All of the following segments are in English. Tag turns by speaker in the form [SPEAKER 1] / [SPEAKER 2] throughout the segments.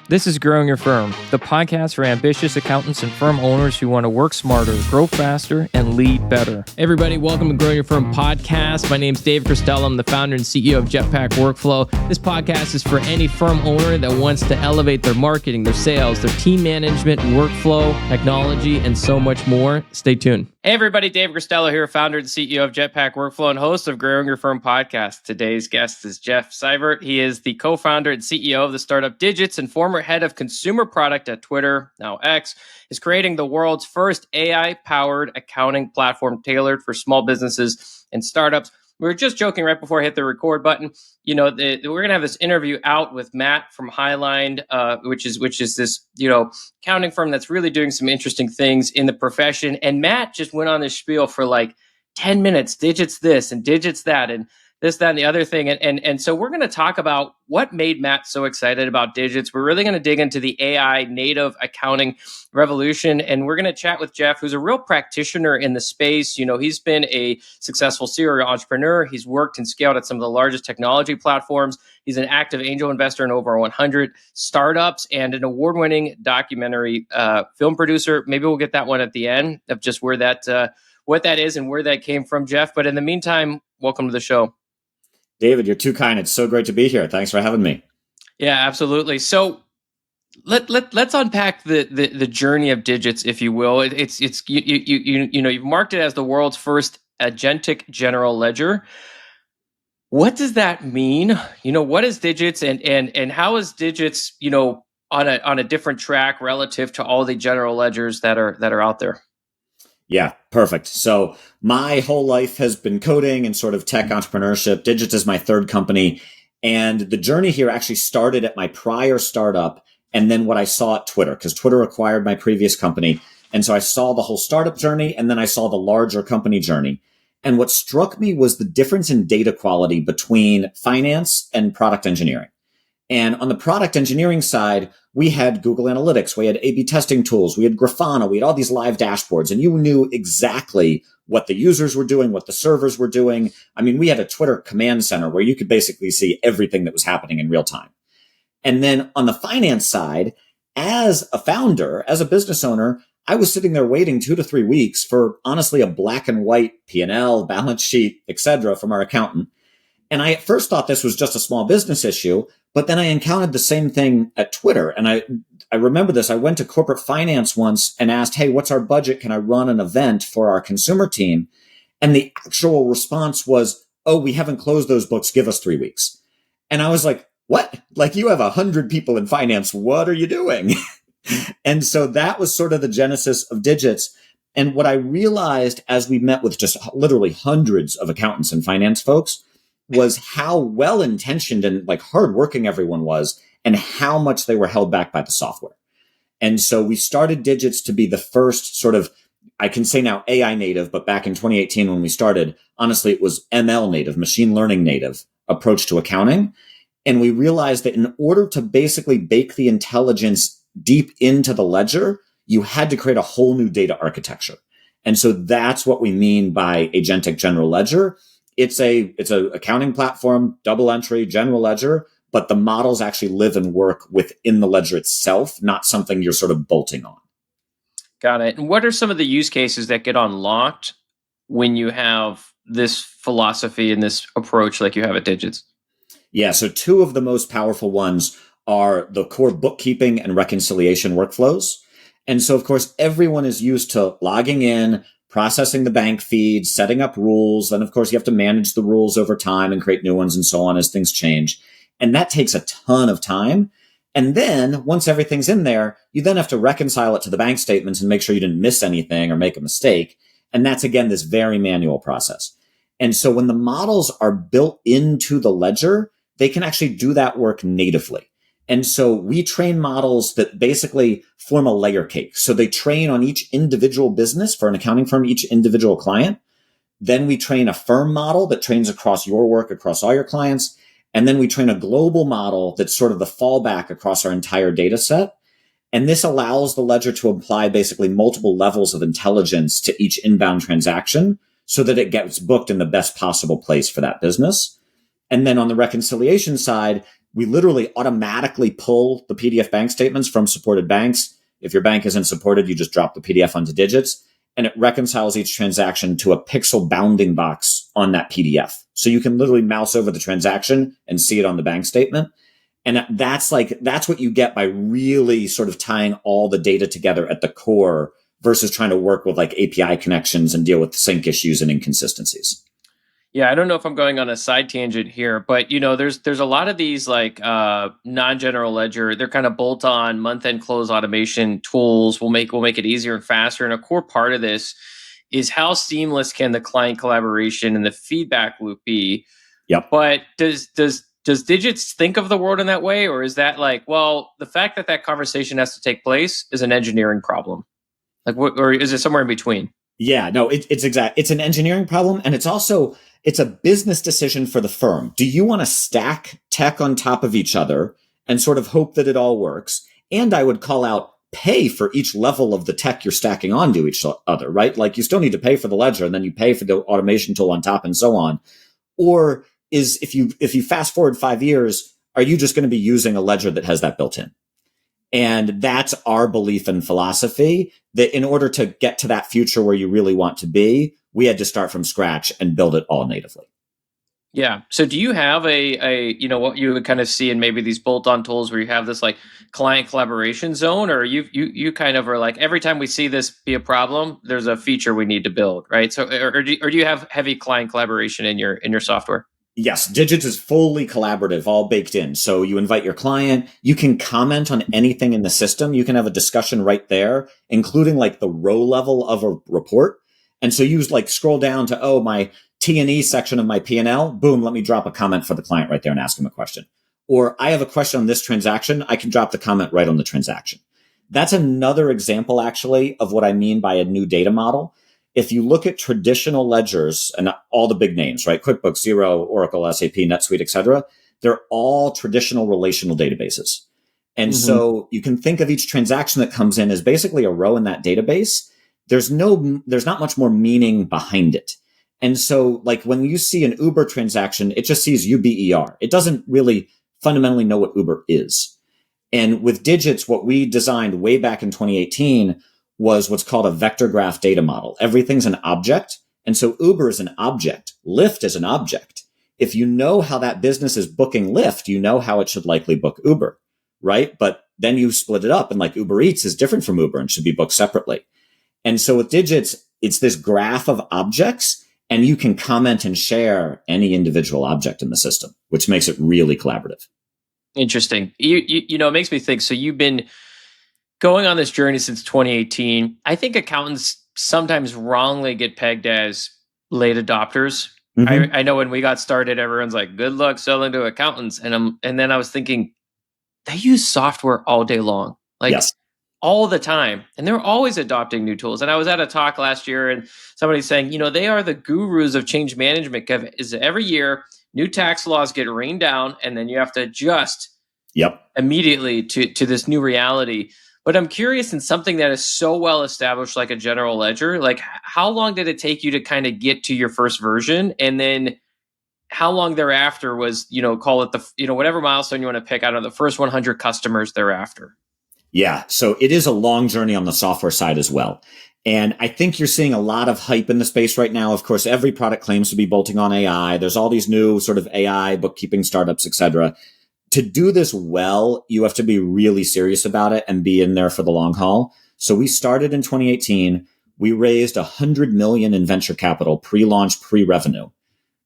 [SPEAKER 1] This is Growing Your Firm, the podcast for ambitious accountants and firm owners who want to work smarter, grow faster, and lead better. Hey everybody, welcome to Growing Your Firm podcast. My name's Dave Cristello. I'm the founder and CEO of Jetpack Workflow. This podcast is for any firm owner that wants to elevate their marketing, their sales, their team management, workflow, technology, and so much more. Stay tuned. Hey everybody, Dave Cristello here, founder and CEO of Jetpack Workflow and host of Growing Your Firm podcast. Today's guest is Jeff Seibert. He is the co-founder and CEO of the startup Digits and former head of consumer product at Twitter, now X, is creating the world's first AI-powered accounting platform tailored for small businesses and startups. We were just joking right before I hit the record button. You know, we're going to have this interview out with Matt from Highline, which is this, accounting firm that's really doing some interesting things in the profession. And Matt just went on this spiel for like 10 minutes, Digits this and Digits that, and this, that, and the other thing. And so we're going to talk about what made Matt so excited about Digits. We're really going to dig into the AI native accounting revolution. And we're going to chat with Jeff, who's a real practitioner in the space. You know, he's been a successful serial entrepreneur. He's worked and scaled at some of the largest technology platforms. He's an active angel investor in over 100 startups and an award-winning documentary film producer. Maybe we'll get that one at the end of just where that what that is and where that came from, Jeff. But in the meantime, welcome to the show.
[SPEAKER 2] David, you're too kind. It's so great to be here. Thanks for having me.
[SPEAKER 1] Yeah, absolutely. So let's unpack the journey of Digits, if you will. It's you've marked it as the world's first Agentic General Ledger. What does that mean? You know, what is Digits and how is Digits, on a different track relative to all the general ledgers that are out there?
[SPEAKER 2] Yeah, perfect. So my whole life has been coding and sort of tech entrepreneurship. Digits is my third company. And the journey here actually started at my prior startup and then what I saw at Twitter, because Twitter acquired my previous company. And so I saw the whole startup journey and then I saw the larger company journey. And what struck me was the difference in data quality between finance and product engineering. And on the product engineering side, we had Google Analytics, we had A/B testing tools, we had Grafana, we had all these live dashboards, and you knew exactly what the users were doing, what the servers were doing. I mean, we had a Twitter command center where you could basically see everything that was happening in real time. And then on the finance side, as a founder, as a business owner, I was sitting there waiting 2 to 3 weeks for honestly a black and white P&L, balance sheet, etc. from our accountant. And I at first thought this was just a small business issue, but then I encountered the same thing at Twitter. And I remember this. I went to corporate finance once and asked, hey, what's our budget? Can I run an event for our consumer team? And the actual response was, oh, we haven't closed those books. Give us 3 weeks. And I was like, what? Like, you have 100 people in finance. What are you doing? And so that was sort of the genesis of Digits. And what I realized as we met with just literally hundreds of accountants and finance folks was how well-intentioned and like hardworking everyone was and how much they were held back by the software. And so we started Digits to be the first sort of, I can say now AI native, but back in 2018 when we started, honestly, it was ML native, machine learning native approach to accounting. And we realized that in order to basically bake the intelligence deep into the ledger, you had to create a whole new data architecture. And so that's what we mean by Agentic General Ledger. It's a accounting platform, double entry, general ledger, but the models actually live and work within the ledger itself, not something you're sort of bolting on.
[SPEAKER 1] Got it. And what are some of the use cases that get unlocked when you have this philosophy and this approach like you have at Digits?
[SPEAKER 2] Yeah, so 2 of the most powerful ones are the core bookkeeping and reconciliation workflows. And so, of course, everyone is used to logging in, processing the bank feeds, setting up rules. Then, of course, you have to manage the rules over time and create new ones and so on as things change. And that takes a ton of time. And then once everything's in there, you then have to reconcile it to the bank statements and make sure you didn't miss anything or make a mistake. And that's, again, this very manual process. And so when the models are built into the ledger, they can actually do that work natively. And so we train models that basically form a layer cake. So they train on each individual business for an accounting firm, each individual client. Then we train a firm model that trains across your work, across all your clients. And then we train a global model that's sort of the fallback across our entire data set. And this allows the ledger to apply basically multiple levels of intelligence to each inbound transaction so that it gets booked in the best possible place for that business. And then on the reconciliation side, we literally automatically pull the PDF bank statements from supported banks. If your bank isn't supported, you just drop the PDF onto Digits, and it reconciles each transaction to a pixel bounding box on that PDF. So you can literally mouse over the transaction and see it on the bank statement. And that's what you get by really sort of tying all the data together at the core versus trying to work with like API connections and deal with sync issues and inconsistencies.
[SPEAKER 1] Yeah, I don't know if I'm going on a side tangent here, but there's a lot of these like non-general ledger. They're kind of bolt-on month-end close automation tools. Will make it easier and faster. And a core part of this is how seamless can the client collaboration and the feedback loop be.
[SPEAKER 2] Yep.
[SPEAKER 1] But does Digits think of the world in that way, or is that like, well, the fact that conversation has to take place is an engineering problem, like, or is it somewhere in between?
[SPEAKER 2] Yeah, no, it's an engineering problem, and it's a business decision for the firm. Do you want to stack tech on top of each other and sort of hope that it all works? And I would call out pay for each level of the tech you're stacking onto each other, right? Like you still need to pay for the ledger, and then you pay for the automation tool on top and so on. Or if you fast forward 5 years, are you just going to be using a ledger that has that built in? And that's our belief and philosophy, that in order to get to that future where you really want to be, we had to start from scratch and build it all natively.
[SPEAKER 1] Yeah. So do you have a what you would kind of see in maybe these bolt-on tools where you have this like client collaboration zone, or you kind of are like, every time we see this be a problem, there's a feature we need to build, right? So or do you have heavy client collaboration in your software?
[SPEAKER 2] Yes, Digits is fully collaborative, all baked in. So you invite your client, you can comment on anything in the system. You can have a discussion right there, including like the row level of a report. And so you like scroll down to, my T&E section of my P&L. Boom, let me drop a comment for the client right there and ask him a question. Or I have a question on this transaction. I can drop the comment right on the transaction. That's another example, actually, of what I mean by a new data model. If you look at traditional ledgers and all the big names, right? QuickBooks, Xero, Oracle, SAP, NetSuite, et cetera, they're all traditional relational databases. And so you can think of each transaction that comes in as basically a row in that database. There's not much more meaning behind it. And so like when you see an Uber transaction, it just sees UBER. It doesn't really fundamentally know what Uber is. And with Digits, what we designed way back in 2018 was what's called a vector graph data model. Everything's an object. And so Uber is an object. Lyft is an object. If you know how that business is booking Lyft, you know how it should likely book Uber, right? But then you split it up and like Uber Eats is different from Uber and should be booked separately. And so with Digits, it's this graph of objects, and you can comment and share any individual object in the system, which makes it really collaborative.
[SPEAKER 1] Interesting. It makes me think. So you've been going on this journey since 2018. I think accountants sometimes wrongly get pegged as late adopters. I know when we got started, everyone's like, "Good luck selling to accountants," and then I was thinking, they use software all day long, like
[SPEAKER 2] Yes.
[SPEAKER 1] all the time, and they're always adopting new tools. And I was at a talk last year, and somebody's saying, they are the gurus of change management. Kev, is every year new tax laws get rained down, and then you have to adjust immediately to this new reality. But I'm curious, in something that is so well established like a general ledger, like how long did it take you to kind of get to your first version? And then how long thereafter was, call it the, whatever milestone you want to pick out of the first 100 customers thereafter?
[SPEAKER 2] Yeah. So it is a long journey on the software side as well. And I think you're seeing a lot of hype in the space right now. Of course, every product claims to be bolting on AI. There's all these new sort of AI bookkeeping startups, et cetera. To do this well, you have to be really serious about it and be in there for the long haul. So we started in 2018. We raised $100 million in venture capital, pre-launch, pre-revenue,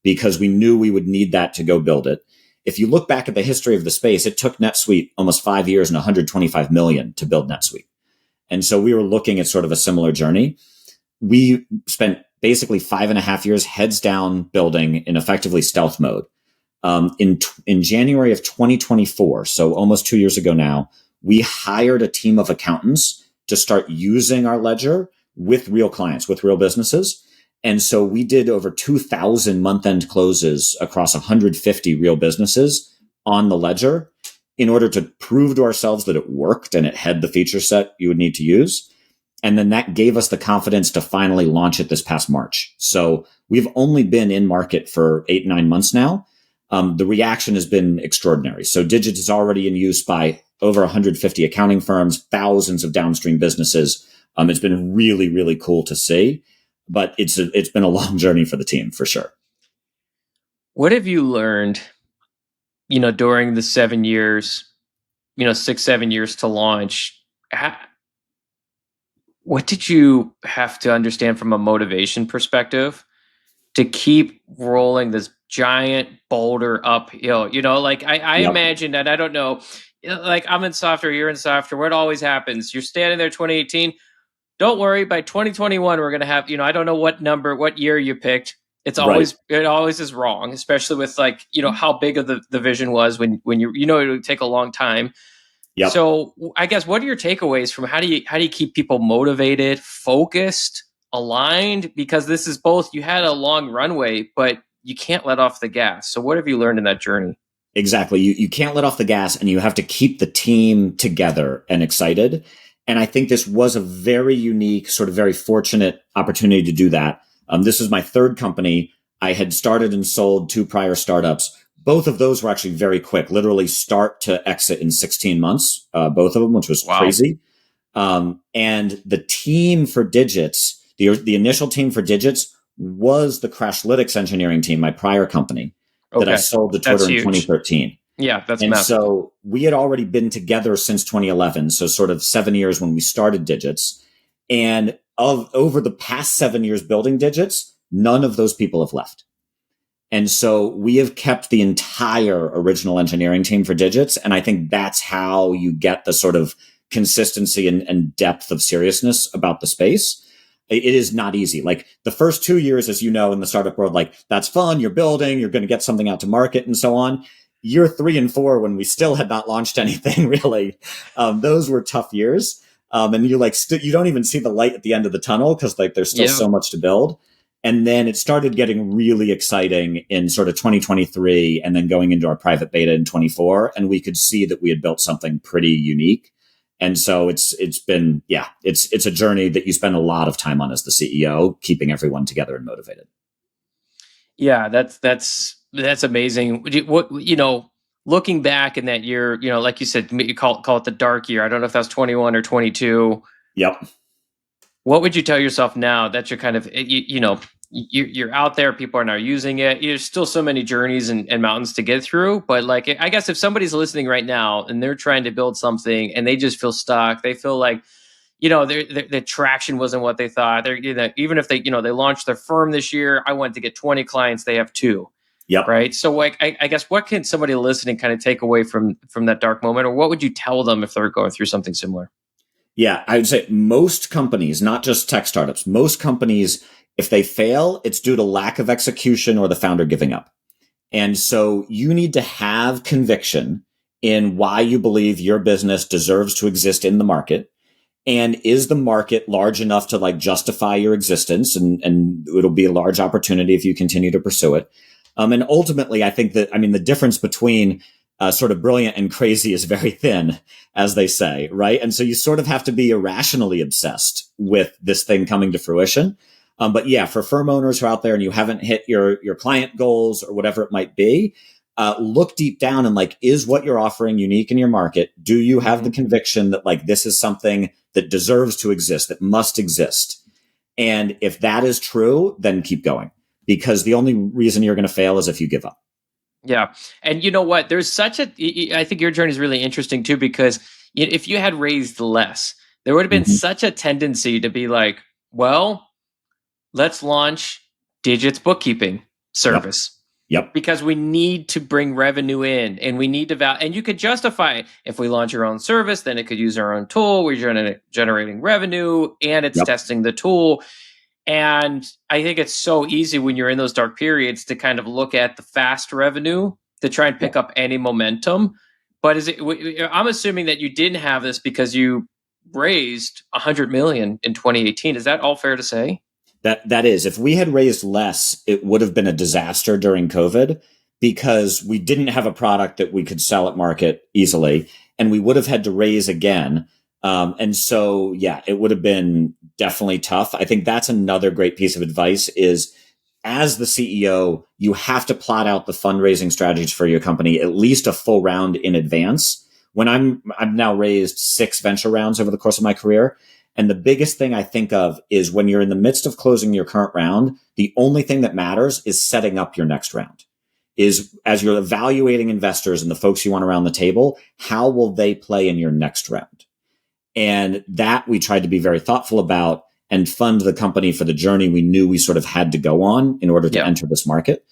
[SPEAKER 2] because we knew we would need that to go build it. If you look back at the history of the space, it took NetSuite almost 5 years and $125 million to build NetSuite. And so we were looking at sort of a similar journey. We spent basically 5.5 years heads down building in effectively stealth mode. In January of 2024, so almost 2 years ago now, we hired a team of accountants to start using our ledger with real clients, with real businesses. And so we did over 2,000 month-end closes across 150 real businesses on the ledger in order to prove to ourselves that it worked and it had the feature set you would need to use. And then that gave us the confidence to finally launch it this past March. So we've only been in market for 8-9 months now. the reaction has been extraordinary. So Digit is already in use by over 150 accounting firms, thousands of downstream businesses. It's been really, really cool to see, but it's been a long journey for the team for sure.
[SPEAKER 1] What have you learned, during the 7 years, 6, 7 years to launch? What did you have to understand from a motivation perspective to keep rolling this giant boulder uphill? I
[SPEAKER 2] Yep.
[SPEAKER 1] imagine that, I don't know, like I'm in software, you're in software, what always happens? You're standing there 2018. Don't worry, by 2021, we're going to have, I don't know what year you picked. It always is wrong, especially with how big of the vision was when it would take a long time.
[SPEAKER 2] Yep.
[SPEAKER 1] So I guess, what are your takeaways from how do you keep people motivated, focused, aligned? Because this is both, you had a long runway, but you can't let off the gas. So what have you learned in that journey?
[SPEAKER 2] Exactly. You can't let off the gas, and you have to keep the team together and excited. And I think this was a very unique, sort of very fortunate opportunity to do that. This was my third company. I had started and sold 2 prior startups. Both of those were actually very quick, literally start to exit in 16 months, both of them, which was crazy. And the team for Digits, the initial team for Digits was the Crashlytics engineering team, my prior company that I sold to Twitter in 2013.
[SPEAKER 1] Yeah, that's
[SPEAKER 2] and
[SPEAKER 1] massive.
[SPEAKER 2] So we had already been together since 2011. So sort of 7 years when we started Digits. And over the past 7 years building Digits, none of those people have left. And so we have kept the entire original engineering team for Digits. And I think that's how you get the sort of consistency and depth of seriousness about the space. It is not easy. Like the first 2 years, as you know, in the startup world, like that's fun. You're building, you're going to get something out to market and so on. Year 3 and 4, when we still had not launched anything really, those were tough years. And you you don't even see the light at the end of the tunnel because like there's still so much to build. And then it started getting really exciting in sort of 2023 and then going into our private beta in 24. And we could see that we had built something pretty unique. And so it's been, it's a journey that you spend a lot of time on as the CEO, keeping everyone together and motivated.
[SPEAKER 1] Yeah, that's amazing. Looking back in that year, like you said, you call it the dark year. I don't know if that's 21 or 22.
[SPEAKER 2] Yep.
[SPEAKER 1] What would you tell yourself now that you're kind of, you're out there, people are now using it. There's still so many journeys and mountains to get through. But like, I guess if somebody's listening right now and they're trying to build something and they just feel stuck, they feel like, the traction wasn't what they thought. They're, even if they, they launched their firm this year, I wanted to get 20 clients, they have 2.
[SPEAKER 2] Yep.
[SPEAKER 1] Right. So like, I guess, what can somebody listening kind of take away from that dark moment, or what would you tell them if they're going through something similar?
[SPEAKER 2] Yeah, I would say most companies, not just tech startups, most companies, if they fail, it's due to lack of execution or the founder giving up. And so you need to have conviction in why you believe your business deserves to exist in the market. And is the market large enough to like justify your existence? And it'll be a large opportunity if you continue to pursue it. And ultimately, I think that, the difference between sort of brilliant and crazy is very thin, as they say, right? And so you sort of have to be irrationally obsessed with this thing coming to fruition. But yeah, for firm owners who are out there and you haven't hit your client goals or whatever it might be, look deep down and like, is what you're offering unique in your market? Do you have the conviction that like this is something that deserves to exist, that must exist? And if that is true, then keep going, because the only reason you're going to fail is if you give up.
[SPEAKER 1] Yeah. And you know what? There's I think your journey is really interesting too, because if you had raised less, there would have been such a tendency to be like, well, let's launch Digit's bookkeeping service.
[SPEAKER 2] Yep.
[SPEAKER 1] Because we need to bring revenue in and we need to and you could justify, if we launch our own service, then it could use our own tool. We're generating revenue and it's testing the tool. And I think it's so easy when you're in those dark periods to kind of look at the fast revenue to try and pick up any momentum. But I'm assuming that you didn't have this because you raised 100 million in 2018. Is that all fair to say?
[SPEAKER 2] That is. If we had raised less, it would have been a disaster during COVID, because we didn't have a product that we could sell at market easily, and we would have had to raise again. And so, yeah, it would have been definitely tough. I think that's another great piece of advice is as the CEO, you have to plot out the fundraising strategies for your company at least a full round in advance. I've now raised 6 venture rounds over the course of my career. And the biggest thing I think of is when you're in the midst of closing your current round, the only thing that matters is setting up your next round. Is as you're evaluating investors and the folks you want around the table, how will they play in your next round? And that we tried to be very thoughtful about and fund the company for the journey we knew we sort of had to go on in order to enter this market.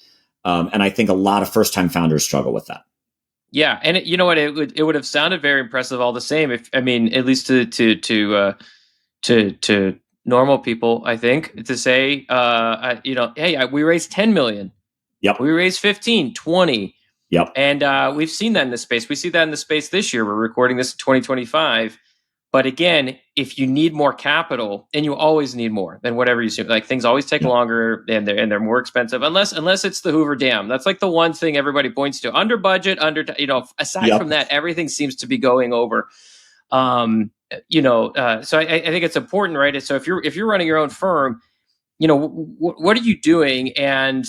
[SPEAKER 2] And I think a lot of first time founders struggle with that.
[SPEAKER 1] Yeah, and you know what? It would have sounded very impressive all the same. If I mean, at least to normal people, I think to say, hey, we raised 10 million.
[SPEAKER 2] Yep.
[SPEAKER 1] We raised 15, 20.
[SPEAKER 2] Yep.
[SPEAKER 1] And we've seen that in the space. We see that in the space this year. We're recording this in 2025. But again, if you need more capital, and you always need more than whatever you see, like things always take longer and they're more expensive, unless it's the Hoover Dam. That's like the one thing everybody points to. Under budget, aside from that, everything seems to be going over. So I think it's important, right? So if you're running your own firm, what are you doing? And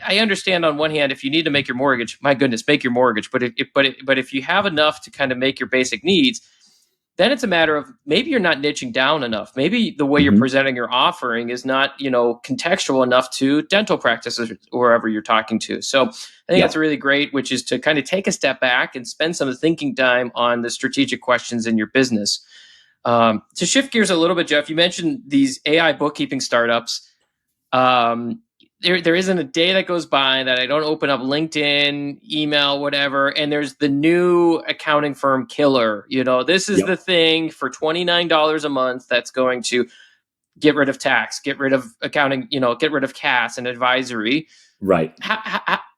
[SPEAKER 1] I understand on one hand, if you need to make your mortgage, my goodness, make your mortgage. But if you have enough to kind of make your basic needs, then it's a matter of maybe you're not niching down enough. Maybe the way you're presenting your offering is not, contextual enough to dental practices or wherever you're talking to. So I think that's really great, which is to kind of take a step back and spend some of the thinking time on the strategic questions in your business. To shift gears a little bit, Jeff, you mentioned these AI bookkeeping startups. There isn't a day that goes by that I don't open up LinkedIn, email, whatever, and there's the new accounting firm killer. This is the thing for $29 a month that's going to get rid of tax, get rid of accounting, get rid of CAS and advisory.
[SPEAKER 2] Right.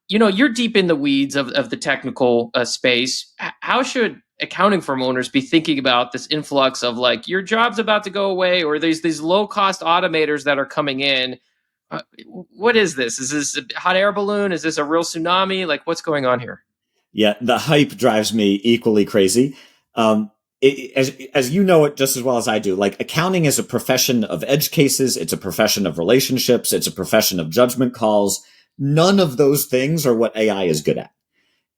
[SPEAKER 1] You're deep in the weeds of the technical space. How should accounting firm owners be thinking about this influx of like your job's about to go away, or there's these low cost automators that are coming in? What is this? Is this a hot air balloon? Is this a real tsunami? Like, what's going on here?
[SPEAKER 2] Yeah, the hype drives me equally crazy. As you know it just as well as I do, like accounting is a profession of edge cases. It's a profession of relationships. It's a profession of judgment calls. None of those things are what AI is good at.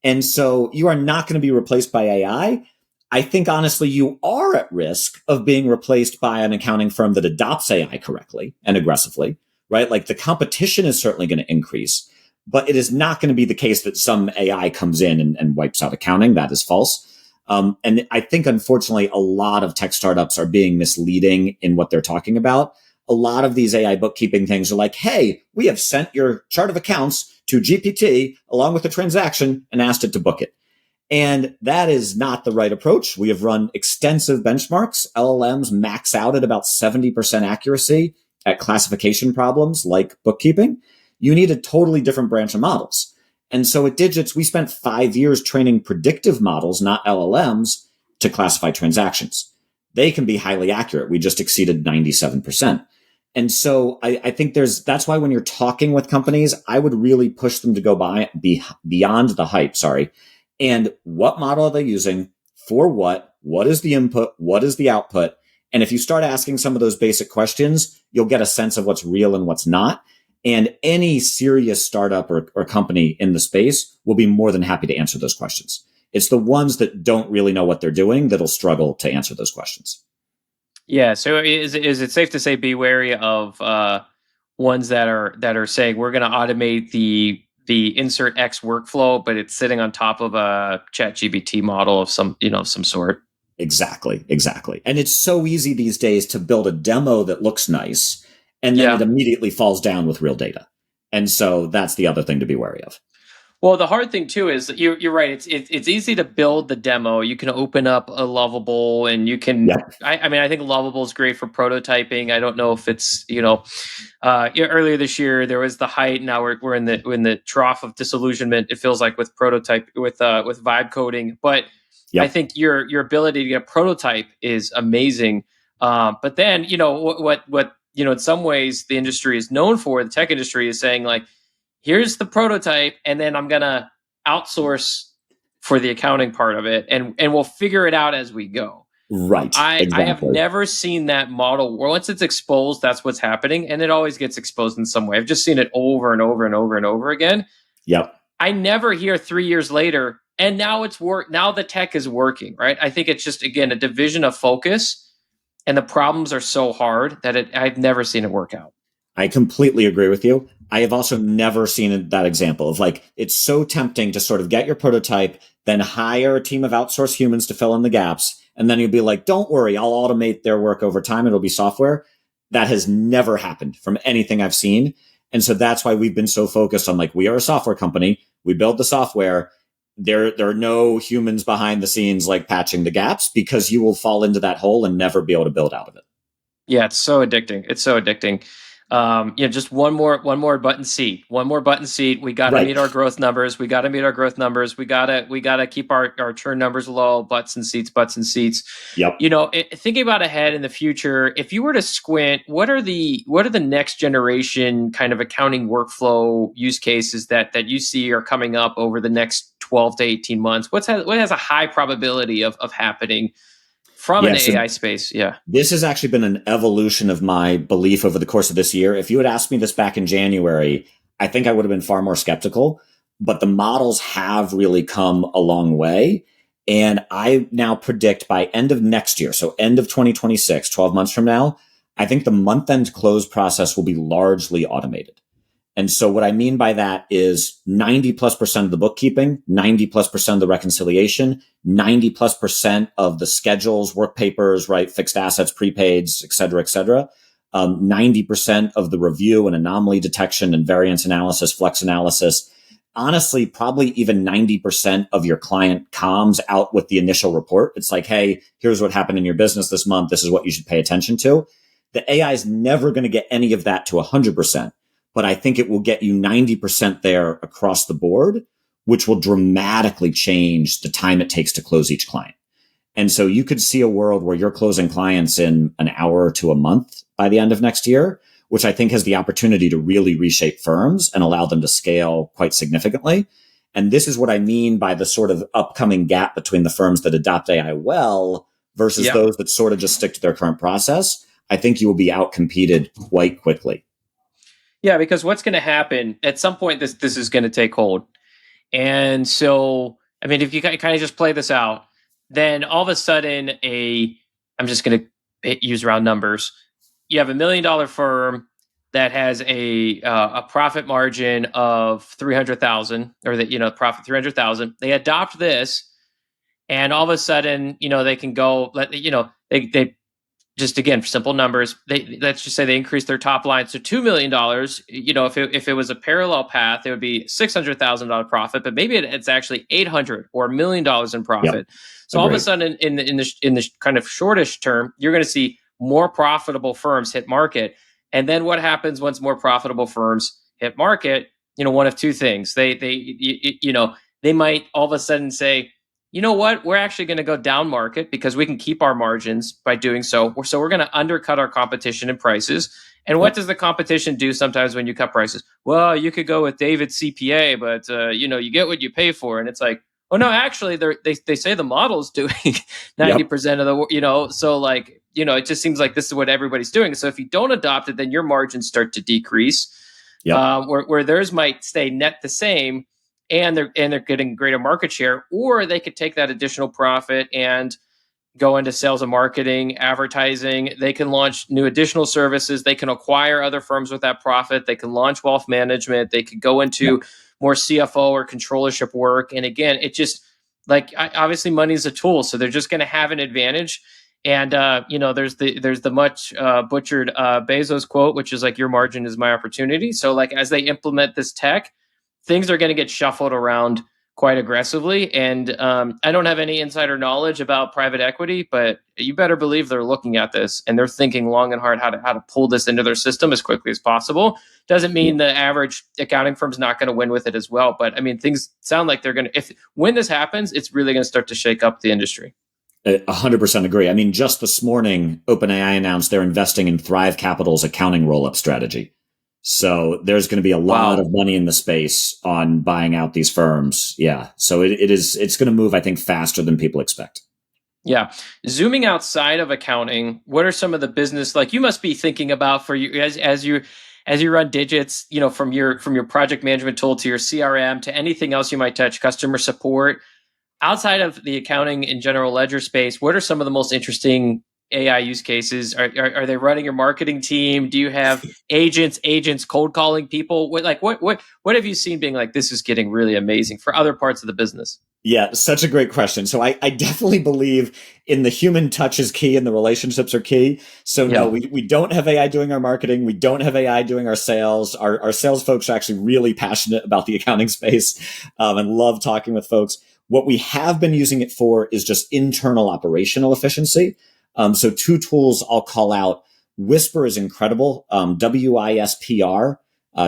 [SPEAKER 2] And so you are not going to be replaced by AI. I think honestly, you are at risk of being replaced by an accounting firm that adopts AI correctly and aggressively, right? Like the competition is certainly going to increase, but it is not going to be the case that some AI comes in and wipes out accounting. That is false. And I think, unfortunately, a lot of tech startups are being misleading in what they're talking about. A lot of these AI bookkeeping things are like, hey, we have sent your chart of accounts to GPT along with the transaction and asked it to book it. And that is not the right approach. We have run extensive benchmarks. LLMs max out at about 70% accuracy at classification problems like bookkeeping. You need a totally different branch of models. And so at Digits, we spent 5 years training predictive models, not LLMs, to classify transactions. They can be highly accurate. We just exceeded 97%. And so I think that's why when you're talking with companies, I would really push them to go beyond the hype, and what model are they using for what? What is the input? What is the output? And if you start asking some of those basic questions, you'll get a sense of what's real and what's not. And any serious startup or company in the space will be more than happy to answer those questions. It's the ones that don't really know what they're doing that'll struggle to answer those questions.
[SPEAKER 1] Yeah. So is it safe to say be wary of ones that are saying we're going to automate the insert X workflow, but it's sitting on top of a ChatGPT model of some sort?
[SPEAKER 2] Exactly. And it's so easy these days to build a demo that looks nice, and then it immediately falls down with real data. And so that's the other thing to be wary of.
[SPEAKER 1] Well, the hard thing too is that you're right. It's easy to build the demo. You can open up a Lovable, and you can. I mean, I think Lovable is great for prototyping. I don't know if it's earlier this year there was the height. Now we're in the trough of disillusionment. It feels like with prototype with vibe coding, but I think your ability to get a prototype is amazing. But then what in some ways the industry is known for, the tech industry is saying like, here's the prototype, and then I'm going to outsource for the accounting part of it, and we'll figure it out as we go.
[SPEAKER 2] Right.
[SPEAKER 1] I have
[SPEAKER 2] Exactly.
[SPEAKER 1] never seen that model. Once it's exposed, that's what's happening, and it always gets exposed in some way. I've just seen it over and over and over and over again.
[SPEAKER 2] Yep.
[SPEAKER 1] I never hear 3 years later, and now it's work. Now the tech is working, right? I think it's just again a division of focus, and the problems are so hard that I've never seen it work out.
[SPEAKER 2] I completely agree with you. I have also never seen that example of like, it's so tempting to sort of get your prototype, then hire a team of outsourced humans to fill in the gaps. And then you'll be like, don't worry, I'll automate their work over time. It'll be software. That has never happened from anything I've seen. And so that's why we've been so focused on like, we are a software company. We build the software. There are no humans behind the scenes like patching the gaps, because you will fall into that hole and never be able to build out of it.
[SPEAKER 1] Yeah, it's so addicting. It's so addicting. Just one more button seat. One more button seat. We got to
[SPEAKER 2] Right.
[SPEAKER 1] meet our growth numbers. We got to meet our growth numbers. We gotta keep our churn numbers low. Butts and seats. Butts and seats.
[SPEAKER 2] Yep.
[SPEAKER 1] Thinking about ahead in the future, if you were to squint, what are the next generation kind of accounting workflow use cases that you see are coming up over the next 12 to 18 months? What has a high probability of happening from an
[SPEAKER 2] Yeah. So
[SPEAKER 1] AI space? Yeah.
[SPEAKER 2] this has actually been an evolution of my belief over the course of this year. If you had asked me this back in January, I think I would have been far more skeptical, but the models have really come a long way. And I now predict by end of next year, so end of 2026, 12 months from now, I think the month end close process will be largely automated. And so what I mean by that is 90 plus percent of the bookkeeping, 90 plus percent of the reconciliation, 90 plus percent of the schedules, work papers, right? Fixed assets, prepaids, et cetera, et cetera. 90% of the review and anomaly detection and variance analysis, flex analysis. Honestly, probably even 90% of your client comms out with the initial report. It's like, hey, here's what happened in your business this month. This is what you should pay attention to. The AI is never going to get any of that to 100%. But I think it will get you 90% there across the board, which will dramatically change the time it takes to close each client. And so you could see a world where you're closing clients in an hour to a month by the end of next year, which I think has the opportunity to really reshape firms and allow them to scale quite significantly. And this is what I mean by the sort of upcoming gap between the firms that adopt AI well versus those that sort of just stick to their current process. I think you will be outcompeted quite quickly.
[SPEAKER 1] Yeah, because what's going to happen at some point, this is going to take hold. And so, I mean, if you kind of just play this out, then all of a sudden, I'm just going to use round numbers. You have $1 million firm that has a profit margin of 300,000, or that profit 300,000. They adopt this, and all of a sudden, they can go. They just again for simple numbers, let's just say they increase their top line to $2 million. If it was a parallel path, it would be $600,000 profit, but maybe it's actually 800 or $1 million in profit.
[SPEAKER 2] Yep.
[SPEAKER 1] So all of a sudden, in the kind of shortish term, you're going to see more profitable firms hit market. And then what happens once more profitable firms hit market? One of two things. They might all of a sudden say, you know what? We're actually going to go down market because we can keep our margins by doing so. So we're going to undercut our competition in prices. And what does the competition do sometimes when you cut prices? Well, you could go with David's CPA, but you get what you pay for. And it's like, oh no, actually, they say the model's doing 90% of the, so like, it just seems like this is what everybody's doing. So if you don't adopt it, then your margins start to decrease. Where theirs might stay net the same. And they're getting greater market share, or they could take that additional profit and go into sales and marketing, advertising. They can launch new additional services. They can acquire other firms with that profit. They can launch wealth management. They could go into more CFO or controllership work. And again, it just obviously money is a tool, so they're just going to have an advantage. And there's the much butchered Bezos quote, which is like, your margin is my opportunity. So like as they implement this tech, things are going to get shuffled around quite aggressively. And I don't have any insider knowledge about private equity, but you better believe they're looking at this and they're thinking long and hard how to pull this into their system as quickly as possible. Doesn't mean the average accounting firm's not going to win with it as well. But I mean, things sound like they're going to, when this happens, it's really going to start to shake up the industry.
[SPEAKER 2] 100% agree. I mean, just this morning, OpenAI announced they're investing in Thrive Capital's accounting roll-up strategy. So there's going to be a lot of money in the space on buying out these firms. Yeah. So it's going to move, I think, faster than people expect.
[SPEAKER 1] Yeah. Zooming outside of accounting, what are some of the business like you must be thinking about for you as you run digits, from your project management tool to your CRM to anything else you might touch, customer support. Outside of the accounting and general ledger space, what are some of the most interesting AI use cases? Are they running your marketing team? Do you have agents cold calling people? What have you seen being like this is getting really amazing for other parts of the business?
[SPEAKER 2] Yeah, such a great question. So I definitely believe in the human touch is key and the relationships are key. So no,
[SPEAKER 1] Yeah.
[SPEAKER 2] we don't have AI doing our marketing. We don't have AI doing our sales. Our sales folks are actually really passionate about the accounting space and love talking with folks. What we have been using it for is just internal operational efficiency. So two tools I'll call out. Whisper is incredible. WISPR.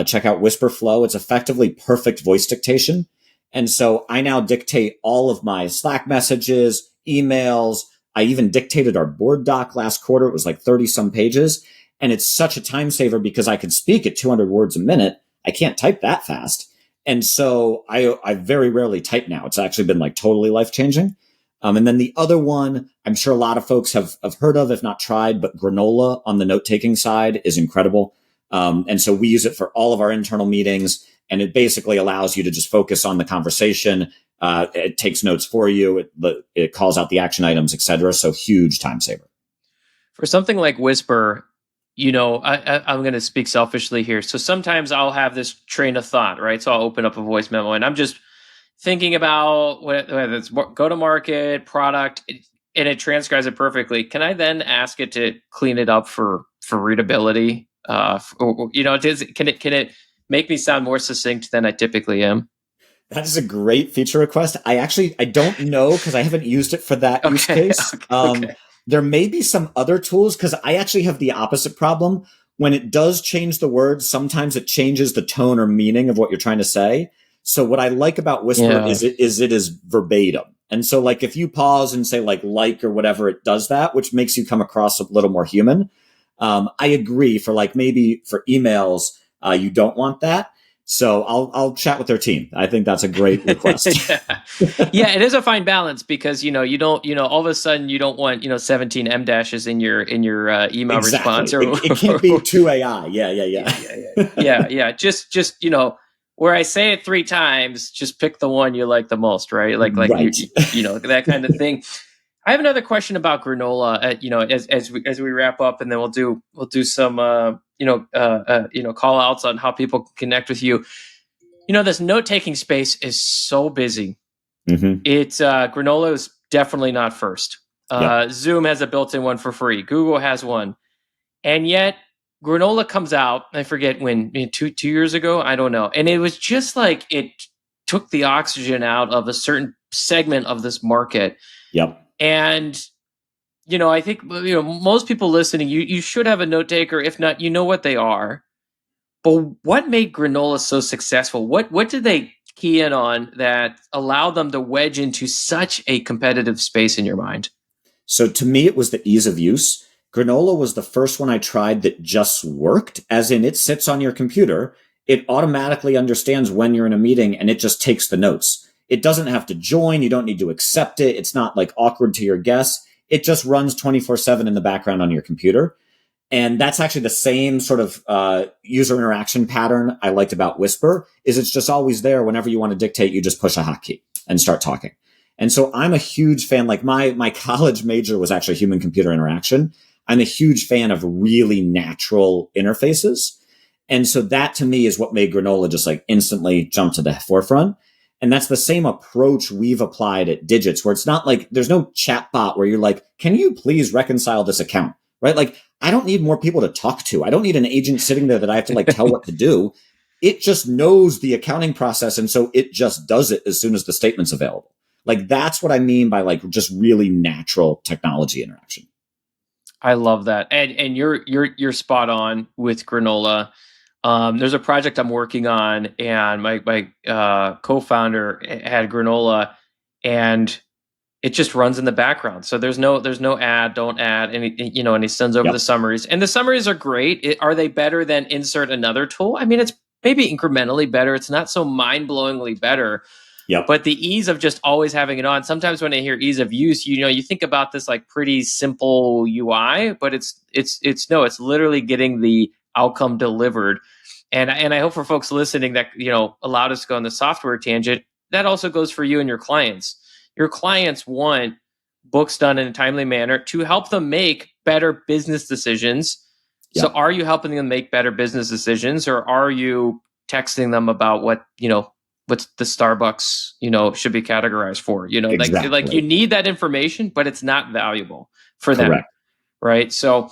[SPEAKER 2] Check out Whisper Flow. It's effectively perfect voice dictation. And so I now dictate all of my Slack messages, emails. I even dictated our board doc last quarter. It was like 30 some pages. And it's such a time saver because I could speak at 200 words a minute. I can't type that fast. And so I very rarely type now. It's actually been like totally life changing. And then the other one, I'm sure a lot of folks have heard of, if not tried, but Granola on the note taking side is incredible. And so we use it for all of our internal meetings, and it basically allows you to just focus on the conversation. It takes notes for you. It calls out the action items, et cetera. So huge time saver.
[SPEAKER 1] For something like Whisper, I'm going to speak selfishly here. So sometimes I'll have this train of thought, right? So I'll open up a voice memo and I'm just thinking about whether it's go to market, product, and it transcribes it perfectly. Can I then ask it to clean it up for readability? Can it make me sound more succinct than I typically am?
[SPEAKER 2] That is a great feature request. I don't know because I haven't used it for that use case.
[SPEAKER 1] Okay.
[SPEAKER 2] There may be some other tools because I actually have the opposite problem. When it does change the words, sometimes it changes the tone or meaning of what you're trying to say. So what I like about Whisper is it is verbatim. And so like if you pause and say like or whatever, it does that, which makes you come across a little more human. I agree for like maybe for emails, you don't want that. So I'll chat with their team. I think that's a great request.
[SPEAKER 1] Yeah, it is a fine balance because you don't all of a sudden you don't want 17 M dashes in your email
[SPEAKER 2] Exactly.
[SPEAKER 1] response or
[SPEAKER 2] it can't be too AI. Yeah.
[SPEAKER 1] Just where I say it 3 times, just pick the one you like the most, right? Like
[SPEAKER 2] Right.
[SPEAKER 1] that kind of thing. I have another question about Granola. As we wrap up, and then we'll do some call outs on how people can connect with you. This note taking space is so busy.
[SPEAKER 2] Mm-hmm.
[SPEAKER 1] It's Granola is definitely not first.
[SPEAKER 2] Yep.
[SPEAKER 1] Zoom has a built-in one for free. Google has one, and yet Granola comes out. I forget when, 2 years ago. I don't know, and it was just like it took the oxygen out of a certain segment of this market.
[SPEAKER 2] Yep.
[SPEAKER 1] And I think most people listening, you should have a note taker. If not, you know what they are. But what made Granola so successful? What did they key in on that allowed them to wedge into such a competitive space in your mind?
[SPEAKER 2] So to me, it was the ease of use. Granola was the first one I tried that just worked, as in it sits on your computer. It automatically understands when you're in a meeting and it just takes the notes. It doesn't have to join. You don't need to accept it. It's not like awkward to your guests. It just runs 24/7 in the background on your computer. And that's actually the same sort of user interaction pattern I liked about Whisper is it's just always there. Whenever you want to dictate, you just push a hotkey and start talking. And so I'm a huge fan. Like my college major was actually human computer interaction. I'm a huge fan of really natural interfaces. And so that to me is what made Granola just like instantly jump to the forefront. And that's the same approach we've applied at Digits, where it's not like there's no chat bot where you're like, can you please reconcile this account? Right? Like, I don't need more people to talk to. I don't need an agent sitting there that I have to like tell what to do. It just knows the accounting process. And so it just does it as soon as the statement's available. Like, that's what I mean by like just really natural technology interaction.
[SPEAKER 1] I love that. And you're spot on with Granola. There's a project I'm working on, and my co-founder had Granola, and it just runs in the background. So there's no add, don't add, and he sends over the summaries, and the summaries are great. Are they better than insert another tool? I mean, it's maybe incrementally better. It's not so mind-blowingly better.
[SPEAKER 2] Yep.
[SPEAKER 1] But the ease of just always having it on, sometimes when I hear ease of use, you think about this like pretty simple UI, but it's literally getting the outcome delivered. And I hope for folks listening that, allowed us to go on the software tangent, that also goes for you and your clients. Your clients want books done in a timely manner to help them make better business decisions.
[SPEAKER 2] Yep.
[SPEAKER 1] So are you helping them make better business decisions, or are you texting them about what the Starbucks, should be categorized for?
[SPEAKER 2] Exactly.
[SPEAKER 1] Like you need that information, but it's not valuable for them.
[SPEAKER 2] Correct.
[SPEAKER 1] Right. So,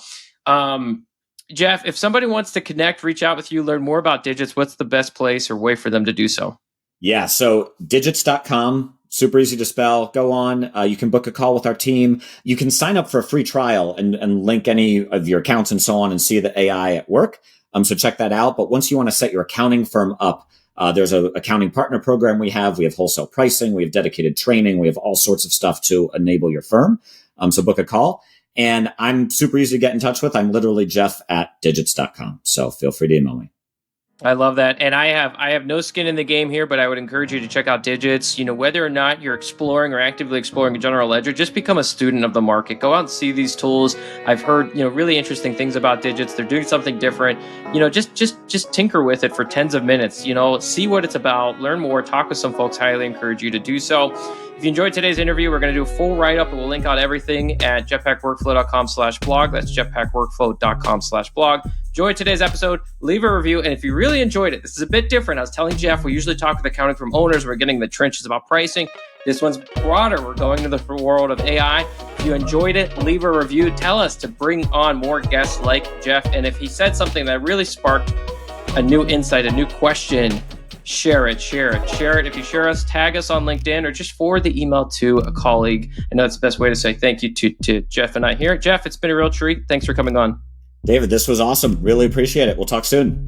[SPEAKER 1] Jeff, if somebody wants to connect, reach out with you, learn more about Digits, what's the best place or way for them to do so?
[SPEAKER 2] Yeah. So digits.com, super easy to spell. Go on. You can book a call with our team. You can sign up for a free trial and link any of your accounts and so on and see the AI at work. So check that out. But once you want to set your accounting firm up, there's an accounting partner program we have. We have wholesale pricing. We have dedicated training. We have all sorts of stuff to enable your firm. So book a call. And I'm super easy to get in touch with. I'm literally Jeff@digits.com. So feel free to email me.
[SPEAKER 1] I love that. And I have no skin in the game here, but I would encourage you to check out Digits. Whether or not you're exploring or actively exploring a general ledger, just become a student of the market. Go out and see these tools. I've heard, really interesting things about Digits. They're doing something different. Just tinker with it for tens of minutes. See what it's about, learn more, talk with some folks. Highly encourage you to do so. If you enjoyed today's interview, we're going to do a full write-up, and we'll link out everything at jetpackworkflow.com/blog. That's jetpackworkflow.com/blog. Enjoyed today's episode, leave a review. And if you really enjoyed it, this is a bit different. I was telling Jeff, we usually talk with accounting firm owners. We're getting the trenches about pricing. This one's broader. We're going to the world of AI. If you enjoyed it, leave a review. Tell us to bring on more guests like Jeff. And if he said something that really sparked a new insight, a new question, share it. If you share us, tag us on LinkedIn, or just forward the email to a colleague. I know that's the best way to say thank you to Jeff and I here. Jeff, it's been a real treat. Thanks for coming on.
[SPEAKER 2] David, this was awesome. Really appreciate it. We'll talk soon.